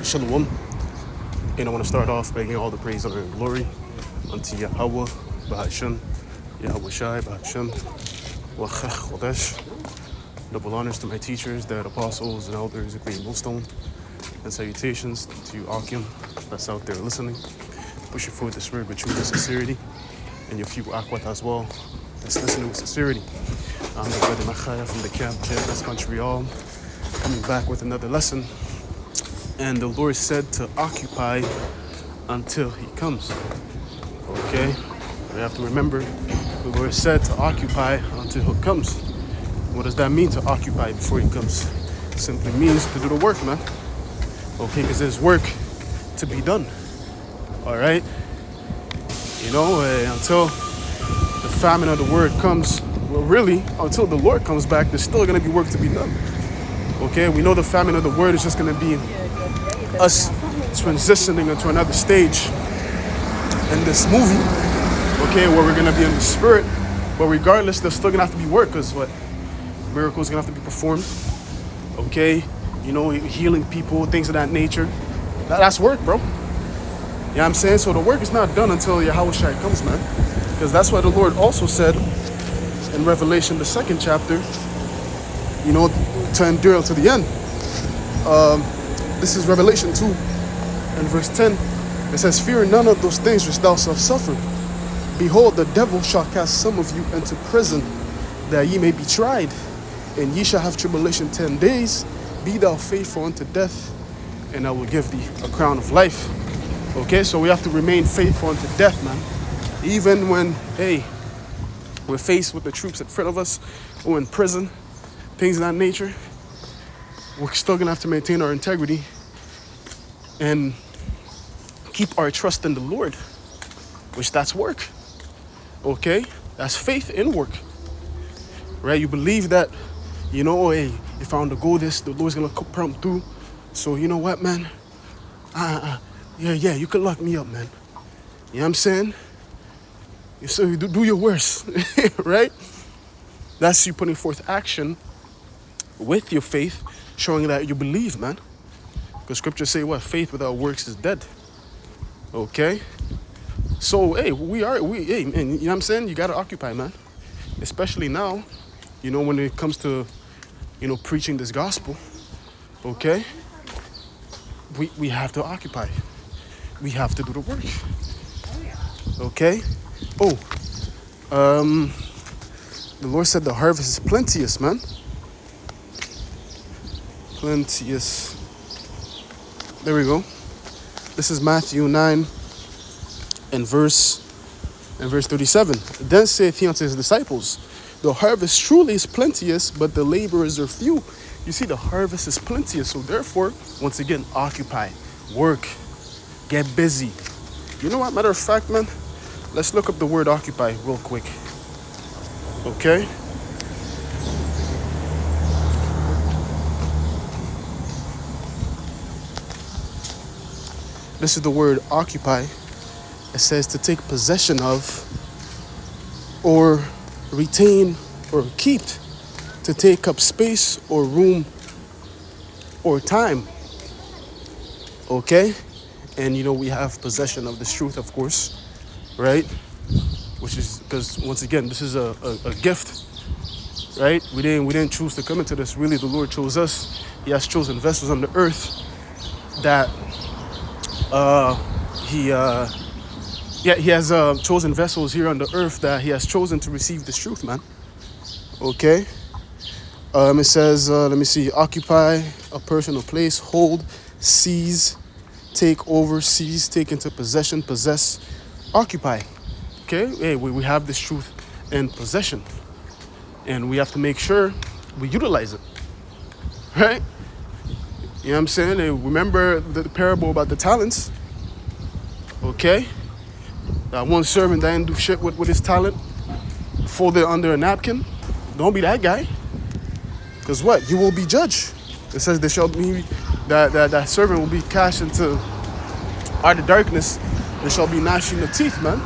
Shalom. And I want to start off by giving all the praise, honor, and glory unto Yahweh, Bahashem, Yahweh Shai, Bahashem, Wachach Chodesh. Double honors to my teachers, the apostles and elders of Great Millstone, and salutations to you, Akim, that's out there listening. Push you forward this word with truth and sincerity, and your few Akwat as well, that's listening with sincerity. I'm the brother Machaya from the camp, JFS Montreal, coming back with another lesson. And the Lord said to occupy until he comes. Okay? We have to remember the Lord said to occupy until he comes. What does that mean, to occupy before he comes? It simply means to do the work, man. Okay, because there's work to be done. Alright? You know, until the famine of the word comes, well, really, until the Lord comes back, there's still going to be work to be done. Okay? We know the famine of the word is just going to be us transitioning into another stage in this movie, okay, where we're gonna be in the spirit, but regardless, there's still gonna have to be work, because what? Miracles gonna have to be performed, okay, you know, healing people, things of that nature. That's work, bro. You know what I'm saying? So the work is not done until Yahweh Shai comes, man, because that's why the Lord also said in Revelation, the 2nd chapter, you know, to endure until the end. This is Revelation 2 and verse 10. It says, "Fear none of those things which thou shalt suffer. Behold, the devil shall cast some of you into prison, that ye may be tried. And ye shall have tribulation 10 days. Be thou faithful unto death, and I will give thee a crown of life." Okay, so we have to remain faithful unto death, man. Even when, hey, we're faced with the troops in front of us, or in prison, things of that nature, we're still gonna have to maintain our integrity and keep our trust in the Lord, which that's work. Okay, that's faith in work, right? You believe that, you know, hey, if I want to go this, the Lord's gonna come through. So you know what, man? Yeah, you can lock me up, man. You know what I'm saying? So you do your worst, right? That's you putting forth action with your faith, showing that you believe, man. Because scriptures say what? Faith without works is dead. Okay? So, hey, hey, man, you know what I'm saying? You got to occupy, man. Especially now, you know, when it comes to, you know, preaching this gospel. Okay? We have to occupy. We have to do the work. Okay? The Lord said the harvest is plenteous, man. Plenteous. There we go. This is Matthew 9 and verse 37. Then saith he unto his disciples, the harvest truly is plenteous, but the laborers are few. You see, the harvest is plenteous, so therefore, once again, occupy, work, get busy. You know what, matter of fact, man, let's look up the word occupy real quick. Okay? This is the word occupy. It says to take possession of, or retain, or keep, to take up space or room or time. Okay? And you know, we have possession of this truth, of course, right? Which is because, once again, this is a gift, right? We didn't choose to come into this. Really, the Lord chose us. He has chosen vessels on the earth that he has chosen vessels here on the earth that he has chosen to receive this truth, man. Okay? It says, let me see, occupy a person or place, hold, seize, take over, seize, take into possession, possess, occupy. Okay? Hey, we have this truth in possession. And we have to make sure we utilize it. Right? You know what I'm saying? And remember the parable about the talents. Okay? That one servant that didn't do shit with his talent, folded under a napkin. Don't be that guy. Because what? You will be judged. It says there shall be that servant will be cast into outer darkness. There shall be gnashing of teeth, man.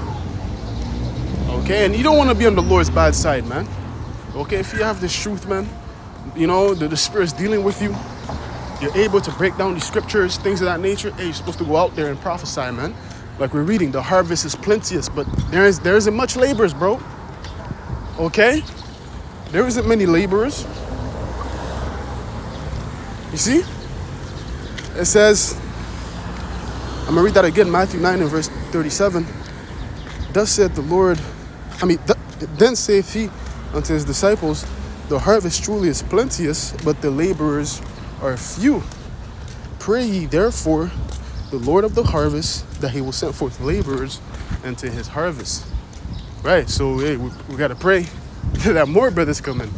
Okay? And you don't want to be on the Lord's bad side, man. Okay? If you have this truth, man, you know, the Spirit's dealing with you. you're able to break down the scriptures, things of that nature, hey, you're supposed to go out there and prophesy, man. Like we're reading, the harvest is plenteous, but there isn't much laborers, bro. Okay? There isn't many laborers. You see? It says, I'm going to read that again, Matthew 9 and verse 37. Thus said the Lord, then saith he unto his disciples, the harvest truly is plenteous, but the laborers are few. Pray ye therefore the Lord of the harvest that he will send forth laborers into his harvest. Right, so hey, we got to pray that more brothers come in.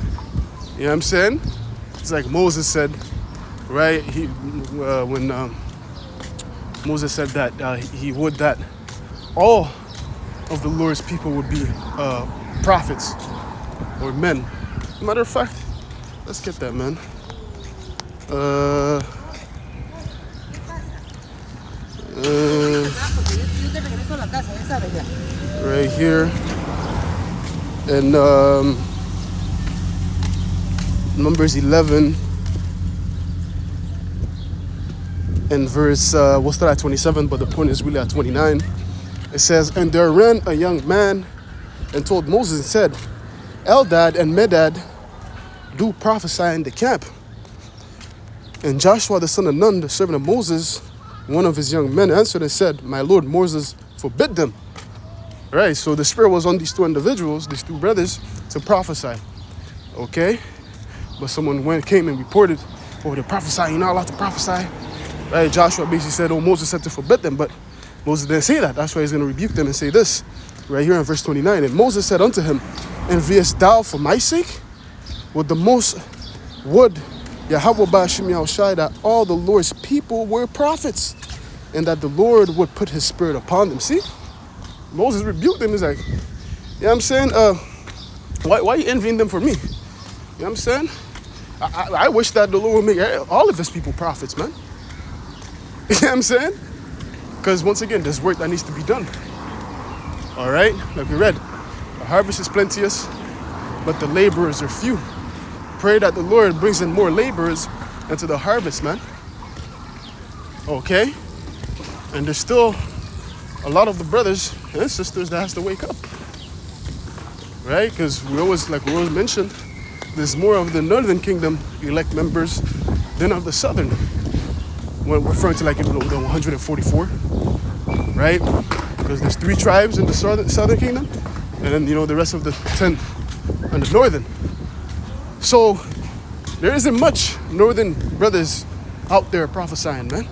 You know what I'm saying? It's like Moses said, right? When Moses said that he would that all of the Lord's people would be prophets or men. Matter of fact, let's get that, man. Right here. And Numbers 11 and verse, we'll start at 27, but the point is really at 29. It says, and there ran a young man and told Moses and said, Eldad and Medad do prophesy in the camp. And Joshua the son of Nun, the servant of Moses, one of his young men, answered and said, my lord Moses forbid them. Right, so the spirit was on these two individuals, these two brothers, to prophesy. Okay? But someone came and reported, oh, they're prophesying, you're not allowed to prophesy. Right, Joshua basically said, oh, Moses said to forbid them, but Moses didn't say that. That's why he's going to rebuke them and say this, right here in verse 29. And Moses said unto him, enviest thou for my sake? Would Yahweh Ba'Shem Yahushai that all the Lord's people were prophets, and that the Lord would put his spirit upon them. See? Moses rebuked them. He's like, you know what I'm saying? Why are you envying them for me? You know what I'm saying? I wish that the Lord would make all of his people prophets, man. You know what I'm saying? Because once again, there's work that needs to be done. All right? Like we read, the harvest is plenteous, but the laborers are few. Pray that the Lord brings in more laborers into the harvest, man. Okay? And there's still a lot of the brothers and sisters that has to wake up. Right? Because we always mentioned, there's more of the northern kingdom elect members than of the southern. When referring to the 144. Right? Because there's 3 tribes in the southern kingdom, and then the rest of the 10 in the northern. So there isn't much northern brothers out there prophesying, man.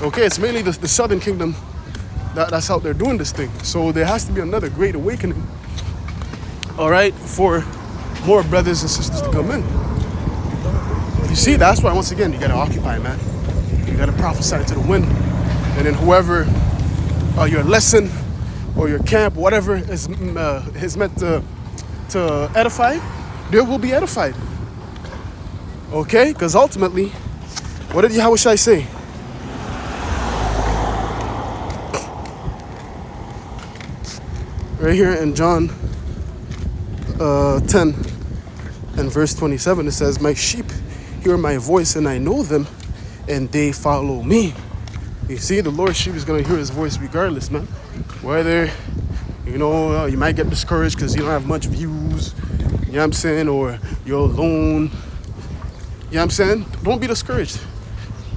Okay, it's mainly the southern kingdom that's out there doing this thing. So there has to be another great awakening, all right, for more brothers and sisters to come in. You see, that's why, once again, you got to occupy, man. You got to prophesy to the wind. And then whoever your lesson or your camp, whatever is meant to edify, they will be edified. Okay? Because ultimately, what did Yahushua say? Right here in John 10 and verse 27, it says, my sheep hear my voice and I know them and they follow me. You see, the Lord's sheep is going to hear his voice regardless, man. Whether, you might get discouraged because you don't have much views, you know what I'm saying, or you're alone. You know what I'm saying? Don't be discouraged.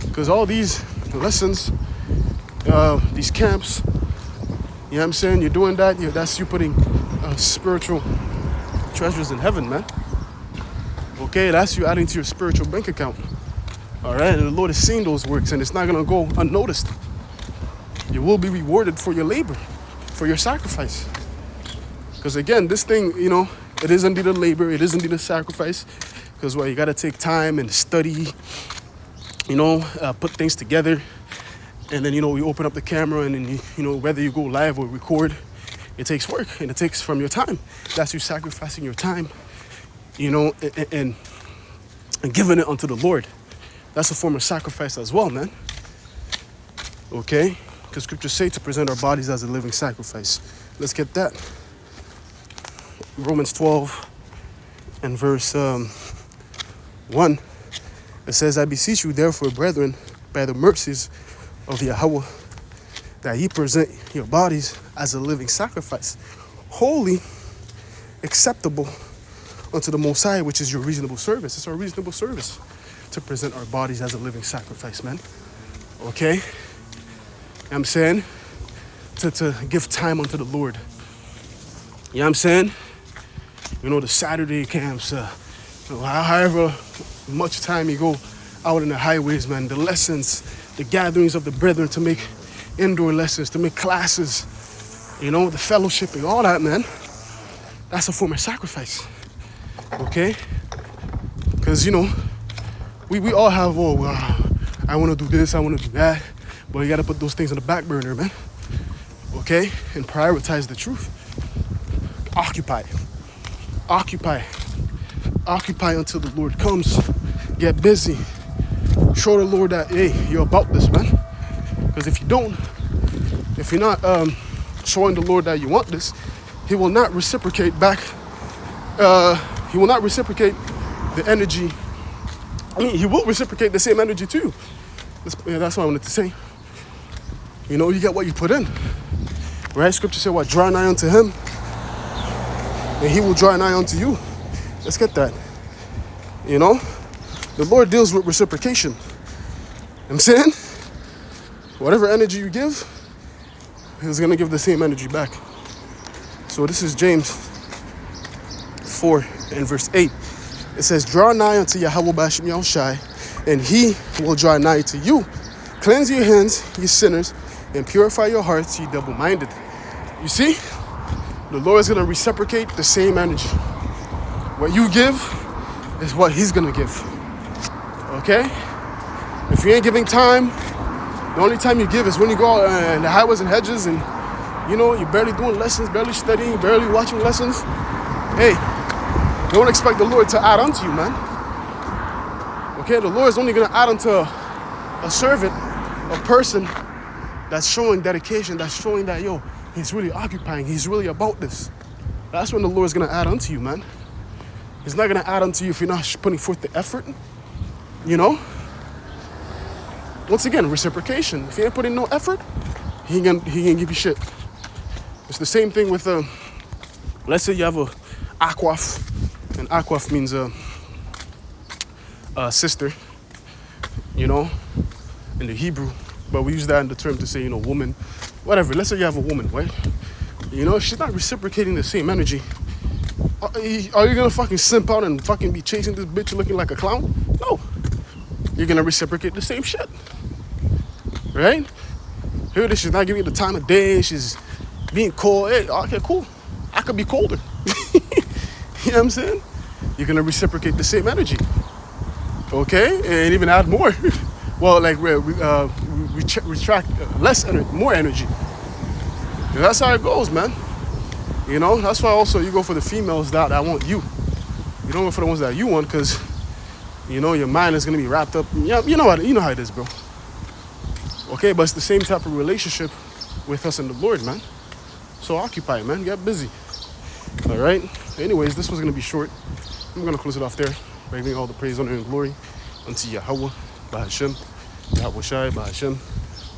Because all these lessons, these camps, you know what I'm saying, you're doing that, that's you putting spiritual treasures in heaven, man. Okay, that's you adding to your spiritual bank account. All right, and the Lord is seeing those works, and it's not going to go unnoticed. You will be rewarded for your labor, for your sacrifice. Because again, this thing, it is indeed a labor, it is indeed a sacrifice. Because you got to take time and study, put things together. And then, we open up the camera and then, whether you go live or record, it takes work and it takes from your time. That's you sacrificing your time, and giving it unto the Lord. That's a form of sacrifice as well, man. Okay? Because scriptures say to present our bodies as a living sacrifice. Let's get that. Romans 12 and verse 1. It says, I beseech you, therefore, brethren, by the mercies of Yahweh, that ye present your bodies as a living sacrifice, holy, acceptable unto the Most High, which is your reasonable service. It's our reasonable service to present our bodies as a living sacrifice, man. Okay? You know what I'm saying? To give time unto the Lord. You know what I'm saying? You know, the Saturday camps, however much time you go out in the highways, man, the lessons, the gatherings of the brethren, to make indoor lessons, to make classes, you know, the fellowshipping, all that, man. That's a form of sacrifice. Okay? Because, you know, we all have, I want to do this, I want to do that. But you got to put those things on the back burner, man. Okay? And prioritize the truth. Occupy. Occupy. Occupy until the Lord comes. Get busy. Show the Lord that, hey, you're about this, man. Because if you don't, if you're not showing the Lord that you want this, He will not reciprocate back. He will not reciprocate the energy. I mean, He will reciprocate the same energy too. That's what I wanted to say. You know, you get what you put in. Right? Scripture said, what? Draw nigh unto Him, and He will draw nigh unto you. Let's get that. You know? The Lord deals with reciprocation. You know what I'm saying? Whatever energy you give, He's going to give the same energy back. So this is James 4 and verse 8. It says, draw nigh unto Yahweh B'Hashem Yahushai, and He will draw nigh to you. Cleanse your hands, ye sinners, and purify your hearts, ye double-minded. You see? The Lord is going to reciprocate the same energy. What you give is what He's going to give. Okay? If you ain't giving time, the only time you give is when you go out in the highways and hedges and, you know, you're barely doing lessons, barely studying, barely watching lessons. Hey, don't expect the Lord to add on to you, man. Okay? The Lord is only going to add on to a servant, a person that's showing dedication, that's showing that, yo, He's really occupying, He's really about this. That's when the Lord's going to add on to you, man. He's not going to add on to you if you're not putting forth the effort, you know? Once again, reciprocation. If you ain't putting no effort, He ain't gonna give you shit. It's the same thing with, let's say you have a akwaf, and akwaf means a sister, you know, in the Hebrew, but we use that in the term to say, you know, woman, whatever. Let's say you have a woman, right? You know, she's not reciprocating the same energy. Are you gonna fucking simp out and fucking be chasing this bitch looking like a clown? No. You're gonna reciprocate the same shit. Right? Here, she's not giving you the time of day. She's being cold. Hey, okay, cool. I could be colder. You know what I'm saying? You're gonna reciprocate the same energy. Okay? And even add more. Well, like retract less energy, more energy. And that's how it goes, man. You know, that's why also you go for the females that want you. You don't go for the ones that you want, because, you know, your mind is gonna be wrapped up. Yeah, you know how it is, bro. Okay, but it's the same type of relationship with us and the Lord, man. So occupy, man. Get busy. All right. Anyways, this was gonna be short. I'm gonna close it off there by giving all the praise, honor, and glory unto Yahweh, B'Hashem, Yahweh Shai, B'Hashem,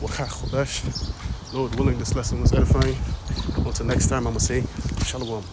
Wakach Chodesh. Lord willing, this lesson was edifying. Until next time, I'm gonna say Shalom.